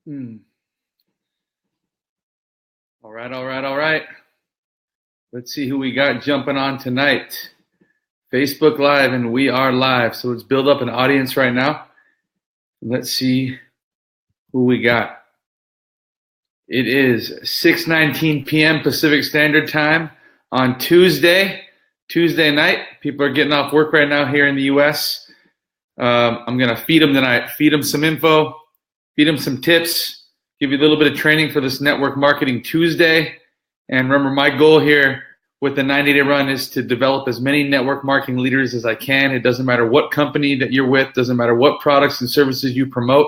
All right, all right, all right. Let's see who we got jumping on tonight. Facebook Live, and we are live. So let's build up an audience right now. Let's see who we got. It is 6:19 p.m. Pacific Standard Time on Tuesday night. People are getting off work right now here in the U.S. I'm going to feed them tonight, feed them some info, feed them some tips, give you a little bit of training for this Network Marketing Tuesday. And remember, my goal here with the 90-day run is to develop as many network marketing leaders as I can. It doesn't matter what company that you're with, doesn't matter what products and services you promote.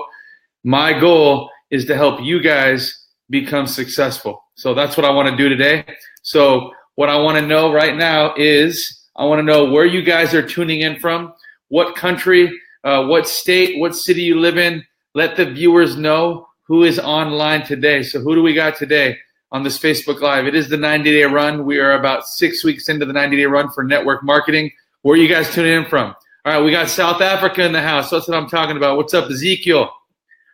My goal is to help you guys become successful. So that's what I want to do today. So what I want to know right now is I want to know where you guys are tuning in from, what country, what state, what city you live in. Let the viewers know who is online today. So who do we got today on this Facebook Live? It is the 90-day run. We are about 6 weeks into the 90-day run for network marketing. Where are you guys tuning in from? All right, we got South Africa in the house. That's what I'm talking about. What's up, Ezekiel?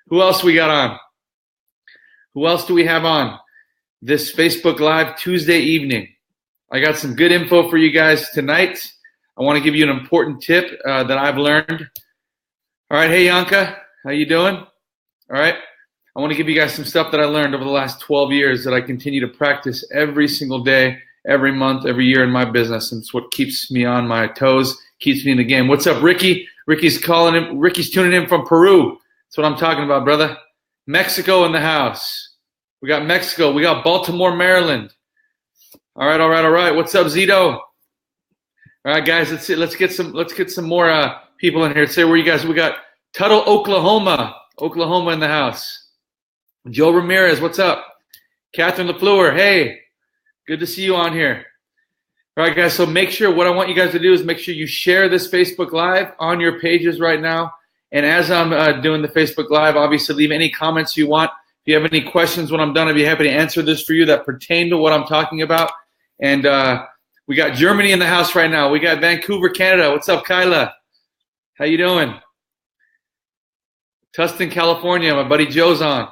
Who else we got on? Who else do we have on this Facebook Live Tuesday evening? I got some good info for you guys tonight. I want to give you an important tip that I've learned. All right, hey, Yanka, how you doing? All right. I want to give you guys some stuff that I learned over the last 12 years that I continue to practice every single day, every month, every year in my business. And it's what keeps me on my toes, keeps me in the game. What's up, Ricky? Ricky's tuning in from Peru. That's what I'm talking about, brother. Mexico in the house. We got Mexico. We got Baltimore, Maryland. All right, all right, all right. What's up, Zito? All right, guys, let's see. Let's get some more people in here. Say where you guys. We got Tuttle, Oklahoma in the house. Joe Ramirez, what's up? Catherine LaFleur, hey, good to see you on here. All right, guys, so make sure, what I want you guys to do is make sure you share this Facebook Live on your pages right now. And as I'm doing the Facebook Live, obviously leave any comments you want. If you have any questions when I'm done, I'd be happy to answer this for you that pertain to what I'm talking about. And we got Germany in the house right now. We got Vancouver, Canada. What's up, Kyla? How you doing? Tustin, California, my buddy Joe's on.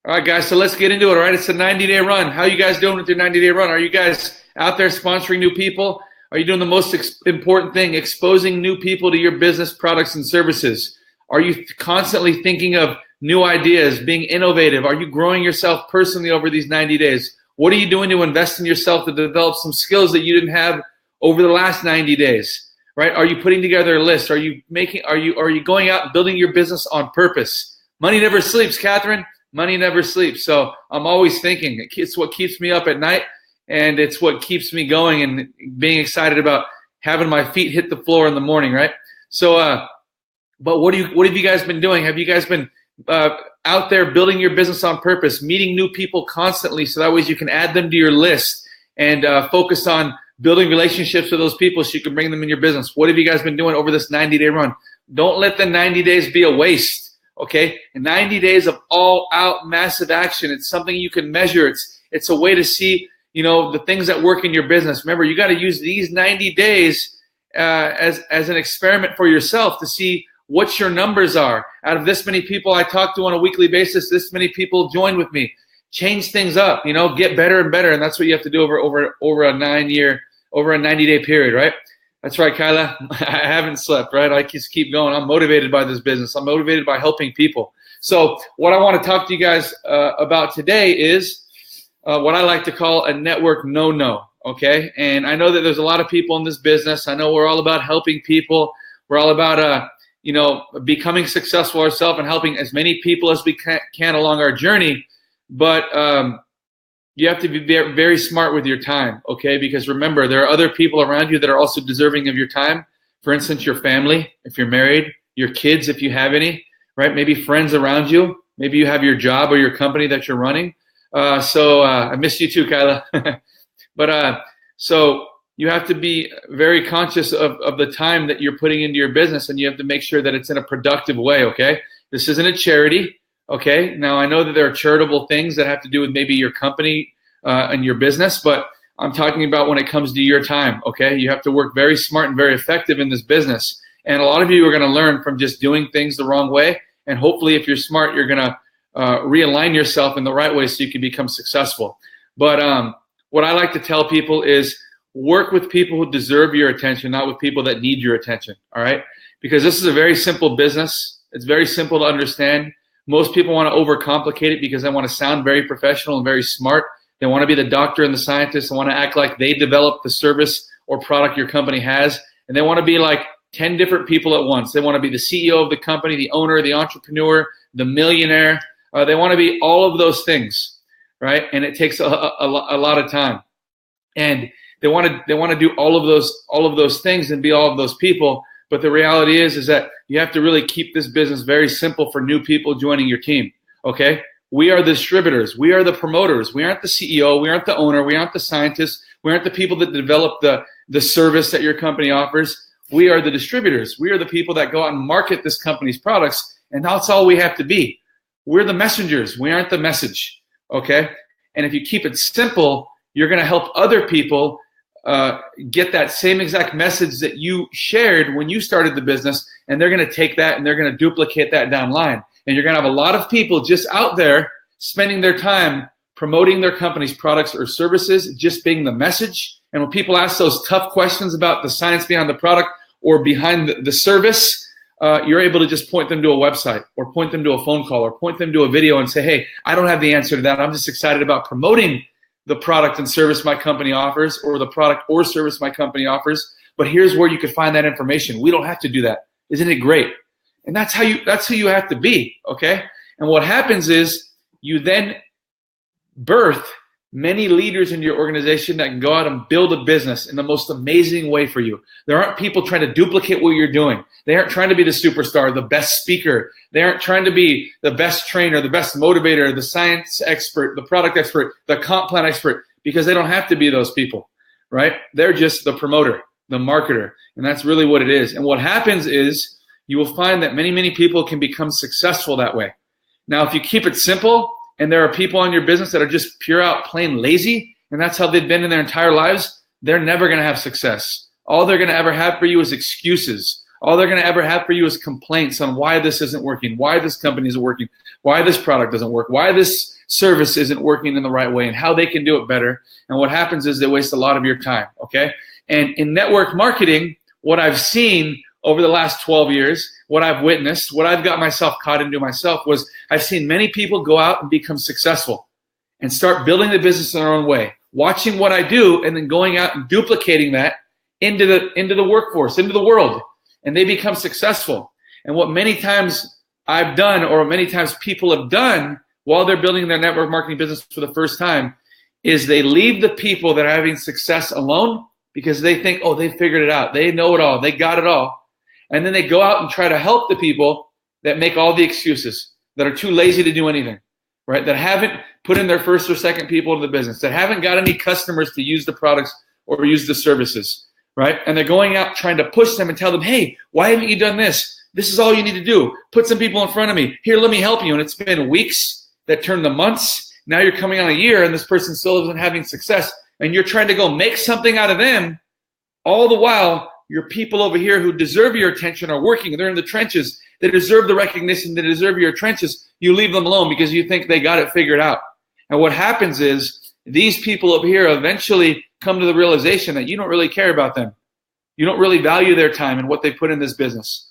All right, guys, so let's get into it, all right? It's a 90-day run. How are you guys doing with your 90-day run? Are you guys out there sponsoring new people? Are you doing the most important thing, exposing new people to your business, products, and services? Are you constantly thinking of new ideas, being innovative? Are you growing yourself personally over these 90 days? What are you doing to invest in yourself to develop some skills that you didn't have over the last 90 days, right? Are you putting together a list? Are you going out and building your business on purpose? Money never sleeps, Catherine. Money never sleeps. So I'm always thinking. It's what keeps me up at night, and it's what keeps me going and being excited about having my feet hit the floor in the morning, right? So, but what have you guys been doing? Have you guys been out there building your business on purpose, meeting new people constantly so that way you can add them to your list and focus on building relationships with those people so you can bring them in your business? What have you guys been doing over this 90-day run? Don't let the 90 days be a waste. Okay, 90 days of all-out massive action. It's something you can measure. It's a way to see, the things that work in your business. Remember, you got to use these 90 days as an experiment for yourself to see what your numbers are. Out of this many people I talk to on a weekly basis, this many people join with me. Change things up. Get better and better, and that's what you have to do over a 90-day period, right? That's right, Kyla. I haven't slept, right? I just keep going. I'm motivated by this business. I'm motivated by helping people. So what I want to talk to you guys about today is what I like to call a network no-no, okay? And I know that there's a lot of people in this business. I know we're all about helping people. We're all about, becoming successful ourselves and helping as many people as we can along our journey. But you have to be very, very smart with your time, okay? Because remember, there are other people around you that are also deserving of your time. For instance, your family, if you're married, your kids, if you have any, right? Maybe friends around you. Maybe you have your job or your company that you're running. So I miss you too, Kyla. But so you have to be very conscious of the time that you're putting into your business, and you have to make sure that it's in a productive way, okay? This isn't a charity. Okay, now I know that there are charitable things that have to do with maybe your company and your business, but I'm talking about when it comes to your time, okay? You have to work very smart and very effective in this business. And a lot of you are going to learn from just doing things the wrong way. And hopefully if you're smart, you're going to realign yourself in the right way so you can become successful. But what I like to tell people is work with people who deserve your attention, not with people that need your attention, all right? Because this is a very simple business. It's very simple to understand. Most people want to overcomplicate it because they want to sound very professional and very smart. They want to be the doctor and the scientist. They want to act like they developed the service or product your company has. And they want to be like 10 different people at once. They want to be the CEO of the company, the owner, the entrepreneur, the millionaire. They want to be all of those things, right? And it takes a lot of time. And they want to do all of those things and be all of those people. But the reality is that you have to really keep this business very simple for new people joining your team, okay? We are the distributors. We are the promoters. We aren't the CEO. We aren't the owner. We aren't the scientists. We aren't the people that develop the service that your company offers. We are the distributors. We are the people that go out and market this company's products, and that's all we have to be. We're the messengers. We aren't the message, okay? And if you keep it simple, you're going to help other people get that same exact message that you shared when you started the business, and they're going to take that and they're going to duplicate that down line. And you're going to have a lot of people just out there spending their time promoting their company's products or services, just being the message. And when people ask those tough questions about the science behind the product or behind the service, you're able to just point them to a website or point them to a phone call or point them to a video and say, hey, I don't have the answer to that. I'm just excited about promoting the product and service my company offers, or the product or service my company offers. But here's where you can find that information. We don't have to do that. Isn't it great? And that's who you have to be, okay? And what happens is you then birth many leaders in your organization that can go out and build a business in the most amazing way for you. There aren't people trying to duplicate what you're doing. They aren't trying to be the superstar, the best speaker. They aren't trying to be the best trainer, the best motivator, the science expert, the product expert, the comp plan expert, because they don't have to be those people, right? They're just the promoter, the marketer, and that's really what it is. And what happens is you will find that many, many people can become successful that way. Now, if you keep it simple, and there are people in your business that are just pure out plain lazy, and that's how they've been in their entire lives, they're never going to have success. All they're going to ever have for you is excuses. All they're going to ever have for you is complaints on why this isn't working, why this company isn't working, why this product doesn't work, why this service isn't working in the right way, and how they can do it better. And what happens is they waste a lot of your time, okay? And in network marketing, what I've seen over the last 12 years, what I've witnessed, what I've got myself caught into myself was I've seen many people go out and become successful and start building the business in their own way, watching what I do and then going out and duplicating that into the workforce, into the world, and they become successful. And what many times I've done, or many times people have done while they're building their network marketing business for the first time, is they leave the people that are having success alone because they think, oh, they figured it out. They know it all. They got it all. And then they go out and try to help the people that make all the excuses, that are too lazy to do anything, right? That haven't put in their first or second people into the business, that haven't got any customers to use the products or use the services, right? And they're going out trying to push them and tell them, hey, why haven't you done this? This is all you need to do. Put some people in front of me. Here, let me help you. And it's been weeks that turned to months. Now you're coming on a year and this person still isn't having success. And you're trying to go make something out of them. All the while, your people over here who deserve your attention are working. They're in the trenches. They deserve the recognition. They deserve your trenches. You leave them alone because you think they got it figured out. And what happens is these people over here eventually come to the realization that you don't really care about them. You don't really value their time and what they put in this business.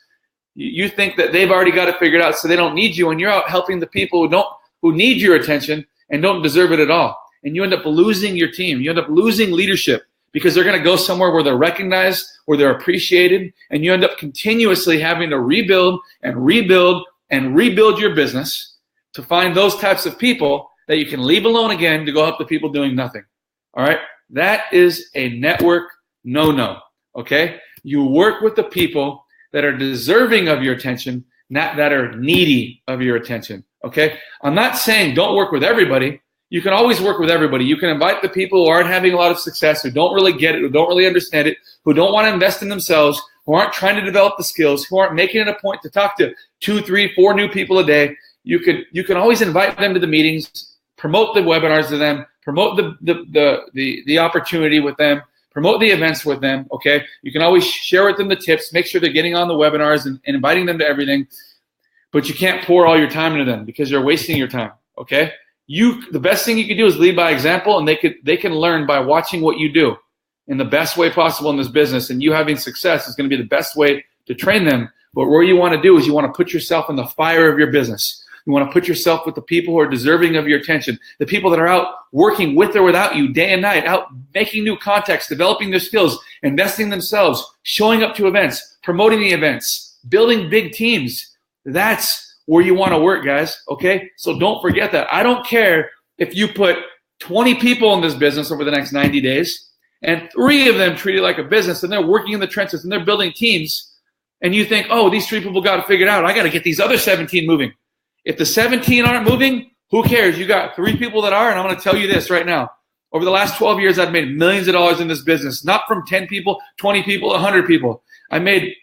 You think that they've already got it figured out, so they don't need you, and you're out helping the people who need your attention and don't deserve it at all. And you end up losing your team. You end up losing leadership, because they're going to go somewhere where they're recognized, where they're appreciated, and you end up continuously having to rebuild and rebuild and rebuild your business to find those types of people that you can leave alone again to go help the people doing nothing. All right? That is a network no-no, okay? You work with the people that are deserving of your attention, not that are needy of your attention, okay? I'm not saying don't work with everybody. You can always work with everybody. You can invite the people who aren't having a lot of success, who don't really get it, who don't really understand it, who don't want to invest in themselves, who aren't trying to develop the skills, who aren't making it a point to talk to 2, 3, 4 new people a day. You can always invite them to the meetings, promote the webinars to them, promote the opportunity with them, promote the events with them, okay? You can always share with them the tips, make sure they're getting on the webinars and inviting them to everything. but you can't pour all your time into them because you're wasting your time. Okay. The best thing you can do is lead by example, and they can learn by watching what you do in the best way possible in this business. And you having success is going to be the best way to train them. But what you want to do is you want to put yourself in the fire of your business. You want to put yourself with the people who are deserving of your attention, the people that are out working with or without you day and night, out making new contacts, developing their skills, investing themselves, showing up to events, promoting the events, building big teams. That's where you want to work, guys, okay? So don't forget that. I don't care if you put 20 people in this business over the next 90 days and 3 of them treat it like a business and they're working in the trenches and they're building teams, and you think, oh, these 3 people got it figured out. I got to get these other 17 moving. If the 17 aren't moving, who cares? You got 3 people that are, and I'm going to tell you this right now. Over the last 12 years, I've made millions of dollars in this business, not from 10 people, 20 people, 100 people. I made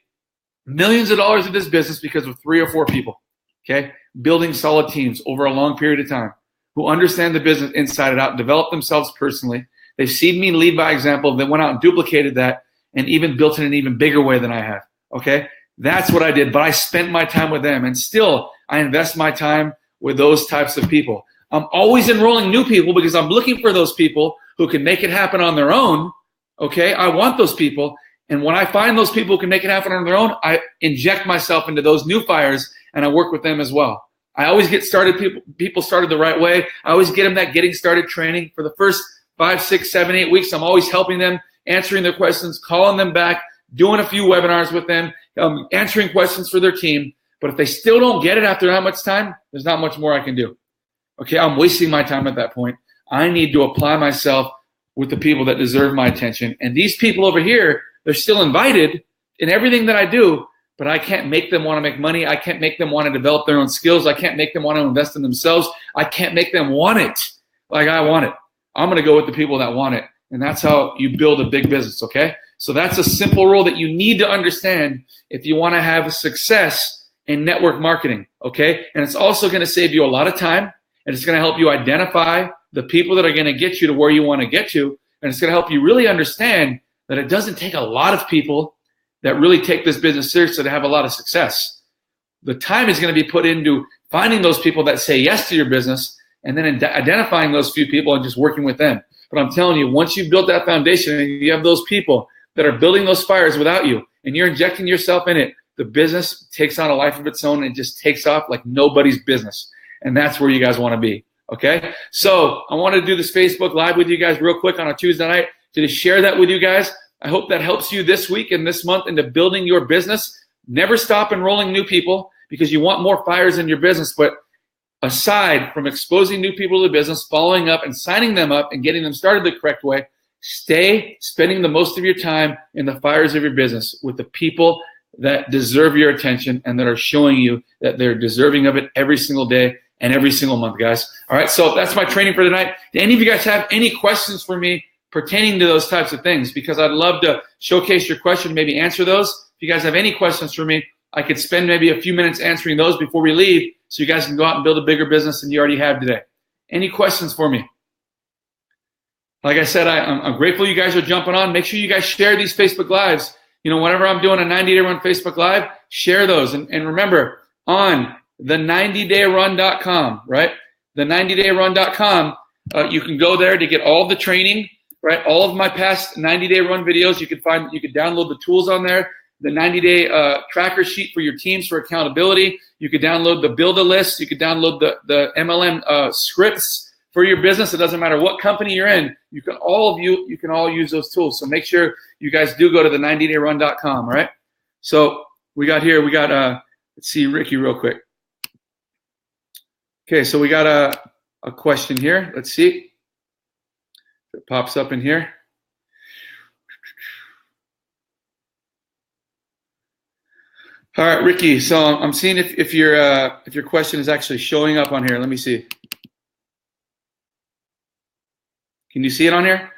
millions of dollars in this business because of 3 or 4 people, okay? Building solid teams over a long period of time who understand the business inside and out, develop themselves personally. They've seen me lead by example. They went out and duplicated that and even built it in an even bigger way than I have, okay? That's what I did, but I spent my time with them, and still I invest my time with those types of people. I'm always enrolling new people because I'm looking for those people who can make it happen on their own, okay? I want those people, and when I find those people who can make it happen on their own, I inject myself into those new fires, and I work with them as well. I always get people started the right way. I always get them that getting started training. For the first 5, 6, 7, 8 weeks, I'm always helping them, answering their questions, calling them back, doing a few webinars with them, answering questions for their team. But if they still don't get it after that much time, there's not much more I can do. Okay, I'm wasting my time at that point. I need to apply myself with the people that deserve my attention. And these people over here, they're still invited in everything that I do, but I can't make them want to make money. I can't make them want to develop their own skills. I can't make them want to invest in themselves. I can't make them want it like I want it. I'm going to go with the people that want it. And that's how you build a big business, okay? So that's a simple rule that you need to understand if you want to have success in network marketing, okay? And it's also going to save you a lot of time, and it's going to help you identify the people that are going to get you to where you want to get to, and it's going to help you really understand that it doesn't take a lot of people that really take this business seriously to have a lot of success. The time is going to be put into finding those people that say yes to your business and then identifying those few people and just working with them. But I'm telling you, once you've built that foundation and you have those people that are building those fires without you and you're injecting yourself in it, the business takes on a life of its own and just takes off like nobody's business. And that's where you guys want to be, okay? So I wanted to do this Facebook Live with you guys real quick on a Tuesday night to just share that with you guys. I hope that helps you this week and this month into building your business. Never stop enrolling new people because you want more fires in your business. But aside from exposing new people to the business, following up and signing them up and getting them started the correct way, stay spending the most of your time in the fires of your business with the people that deserve your attention and that are showing you that they're deserving of it every single day and every single month, guys. All right, so that's my training for tonight. Do any of you guys have any questions for me pertaining to those types of things? Because I'd love to showcase your question, maybe answer those. If you guys have any questions for me, I could spend maybe a few minutes answering those before we leave so you guys can go out and build a bigger business than you already have today. Any questions for me? Like I said, I'm grateful you guys are jumping on. Make sure you guys share these Facebook Lives. You know, whenever I'm doing a 90-day run Facebook Live, share those. And remember, on the90dayrun.com, right? The90dayrun.com, you can go there to get all the training, right? All of my past 90-day run videos, you could download the tools on there, the 90-day tracker sheet for your teams for accountability. You could download the Build-A-List. You could download the MLM scripts for your business. It doesn't matter what company you're in. You can all use those tools. So make sure you guys do go to the 90dayrun.com, all right? So we got let's see Ricky real quick. Okay, so we got a question here. Let's see. It pops up in here. All right, Ricky. So I'm seeing if your question is actually showing up on here. Let me see. Can you see it on here?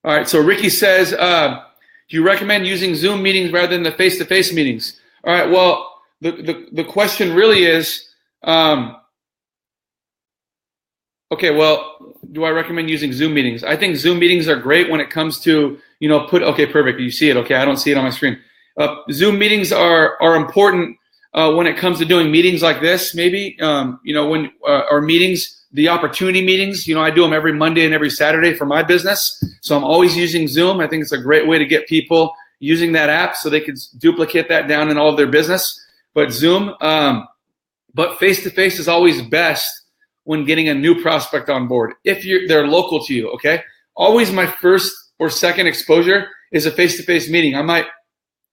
All right. So Ricky says, do you recommend using Zoom meetings rather than the face-to-face meetings? All right. Well, the question really is, okay, well, do I recommend using Zoom meetings? I think Zoom meetings are great when it comes to okay, perfect. You see it. Okay, I don't see it on my screen. Zoom meetings are important when it comes to doing meetings like this, maybe, or meetings, the opportunity meetings. I do them every Monday and every Saturday for my business. So I'm always using Zoom. I think it's a great way to get people using that app so they can duplicate that down in all of their business. But Zoom, but face-to-face is always best when getting a new prospect on board, if they're local to you, okay? Always my first or second exposure is a face-to-face meeting. I might,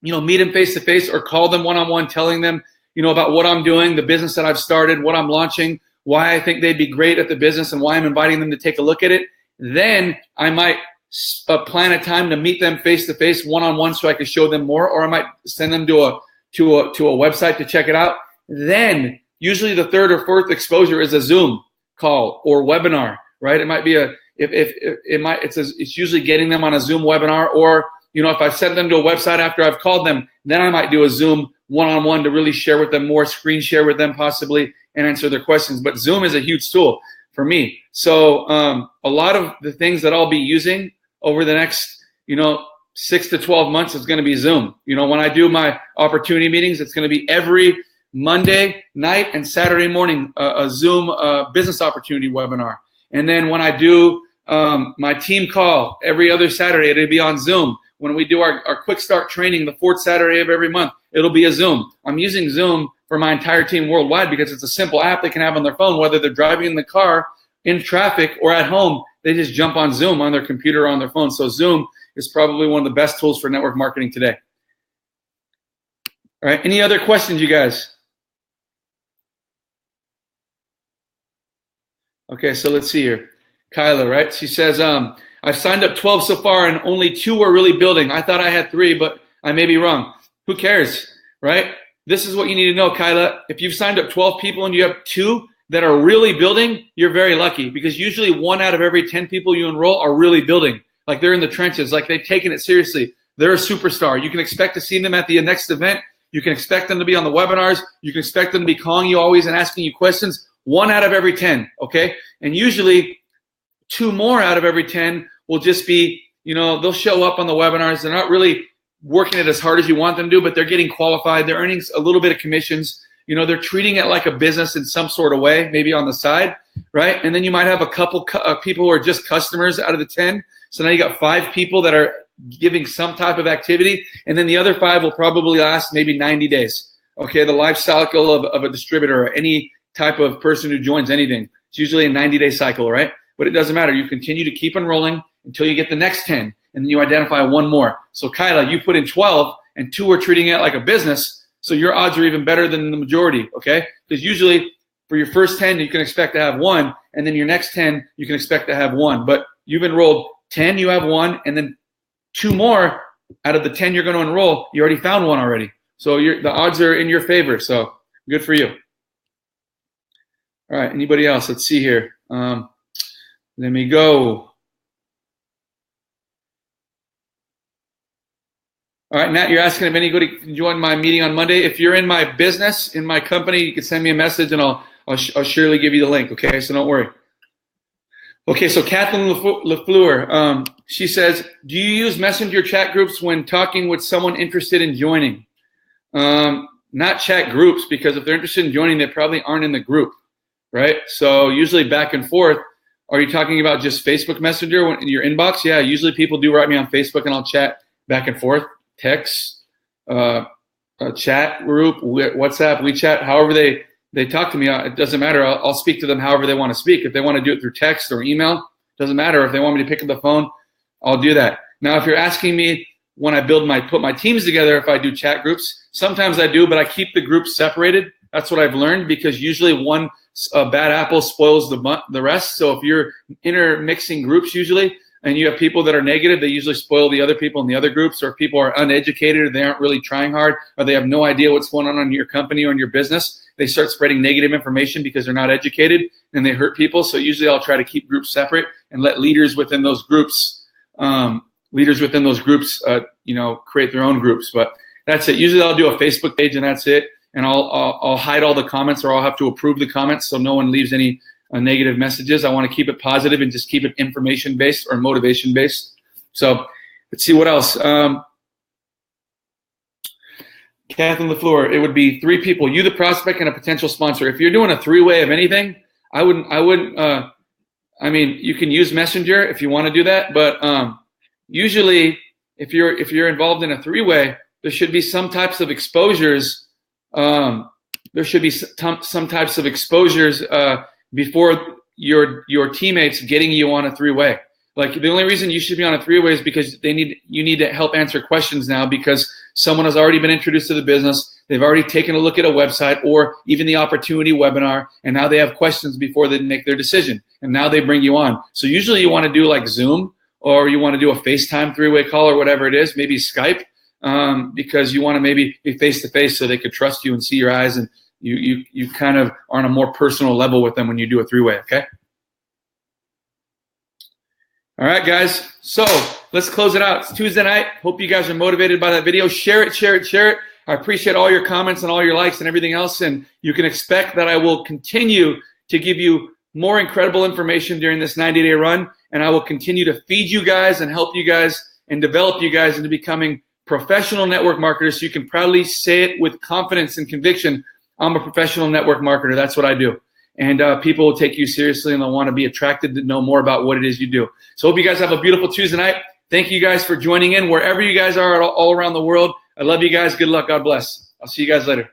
meet them face-to-face or call them one-on-one, telling them, about what I'm doing, the business that I've started, what I'm launching, why I think they'd be great at the business, and why I'm inviting them to take a look at it. Then I might plan a time to meet them face-to-face, one-on-one, so I can show them more, or I might send them to a website to check it out. Then usually the third or fourth exposure is a Zoom call or webinar, right? It might be it's usually getting them on a Zoom webinar, or if I send them to a website after I've called them, then I might do a Zoom one-on-one to really share with them more, screen share with them possibly, and answer their questions. But Zoom is a huge tool for me. So a lot of the things that I'll be using over the next 6 to 12 months is going to be Zoom. When I do my opportunity meetings, it's going to be every Monday night and Saturday morning, a Zoom business opportunity webinar. And then when I do my team call every other Saturday, it'll be on Zoom. When we do our quick start training the fourth Saturday of every month, it'll be a Zoom. I'm using Zoom for my entire team worldwide because it's a simple app they can have on their phone, whether they're driving in the car, in traffic, or at home. They just jump on Zoom on their computer or on their phone. So Zoom is probably one of the best tools for network marketing today. All right, any other questions, you guys? Okay, so let's see here. Kyla, right? She says, I've signed up 12 so far and only 2 are really building. I thought I had 3, but I may be wrong. Who cares, right? This is what you need to know, Kyla. If you've signed up 12 people and you have 2 that are really building, you're very lucky, because usually 1 out of every 10 people you enroll are really building. Like they're in the trenches, like they've taken it seriously. They're a superstar. You can expect to see them at the next event. You can expect them to be on the webinars. You can expect them to be calling you always and asking you questions. 1 out of every 10, okay? And usually 2 more out of every 10 will just be, they'll show up on the webinars. They're not really working it as hard as you want them to do, but they're getting qualified. They're earning a little bit of commissions. They're treating it like a business in some sort of way, maybe on the side, right? And then you might have a couple people who are just customers out of the 10. So now you got 5 people that are giving some type of activity, and then the other 5 will probably last maybe 90 days. Okay, the life cycle of a distributor or any type of person who joins anything. It's usually a 90-day cycle, right? But it doesn't matter. You continue to keep enrolling until you get the next 10, and then you identify 1 more. So Kyla, you put in 12, and 2 are treating it like a business, so your odds are even better than the majority, okay? Because usually for your first 10, you can expect to have 1, and then your next 10, you can expect to have 1. But you've enrolled 10, you have 1, and then 2 more out of the 10 you're going to enroll, you already found 1 already. So the odds are in your favor, so good for you. All right, anybody else? Let's see here. Let me go. All right, Nat, you're asking if anybody can join my meeting on Monday. If you're in my business, in my company, you can send me a message, and I'll surely give you the link, okay? So don't worry. Okay, so Kathleen LaFleur, she says, do you use messenger chat groups when talking with someone interested in joining? Not chat groups, because if they're interested in joining, they probably aren't in the group, right? So usually back and forth. Are you talking about just Facebook Messenger in your inbox? Yeah, usually people do write me on Facebook, and I'll chat back and forth, text, a chat group, WhatsApp, WeChat, however they talk to me. It doesn't matter. I'll speak to them however they want to speak. If they want to do it through text or email, doesn't matter. If they want me to pick up the phone, I'll do that. Now, if you're asking me when I put my teams together, if I do chat groups, sometimes I do, but I keep the groups separated. That's what I've learned, because usually one bad apple spoils the rest. So if you're intermixing groups usually, and you have people that are negative, they usually spoil the other people in the other groups. Or if people are uneducated, or they aren't really trying hard, or they have no idea what's going on in your company or in your business, they start spreading negative information because they're not educated, and they hurt people. So usually I'll try to keep groups separate and let leaders within those groups, create their own groups. But that's it. Usually I'll do a Facebook page, and that's it. And I'll hide all the comments, or I'll have to approve the comments so no one leaves any negative messages. I want to keep it positive and just keep it information-based or motivation-based. So Let's see what else. Kathleen LaFleur, it would be 3 people, you, the prospect, and a potential sponsor. If you're doing a 3-way of anything, I wouldn't. I mean, you can use Messenger if you want to do that, but usually, if you're involved in a 3-way, there should be some types of exposures. There should be some types of exposures before your teammates getting you on a 3-way. Like, the only reason you should be on a 3-way is because you need to help answer questions now, because someone has already been introduced to the business. They've already taken a look at a website or even the opportunity webinar, and now they have questions before they make their decision. And now they bring you on. So usually you want to do like Zoom, or you want to do a FaceTime 3-way call, or whatever it is, maybe Skype, because you want to maybe be face-to-face so they could trust you and see your eyes, and you kind of are on a more personal level with them when you do a 3-way, okay? All right, guys. So let's close it out. It's Tuesday night. Hope you guys are motivated by that video. Share it, share it, share it. I appreciate all your comments and all your likes and everything else. And you can expect that I will continue to give you more incredible information during this 90-day run. And I will continue to feed you guys and help you guys and develop you guys into becoming professional network marketers, so you can proudly say it with confidence and conviction. I'm a professional network marketer. That's what I do. And people will take you seriously, and they'll want to be attracted to know more about what it is you do. So hope you guys have a beautiful Tuesday night. Thank you guys for joining in wherever you guys are all around the world. I love you guys. Good luck. God bless. I'll see you guys later.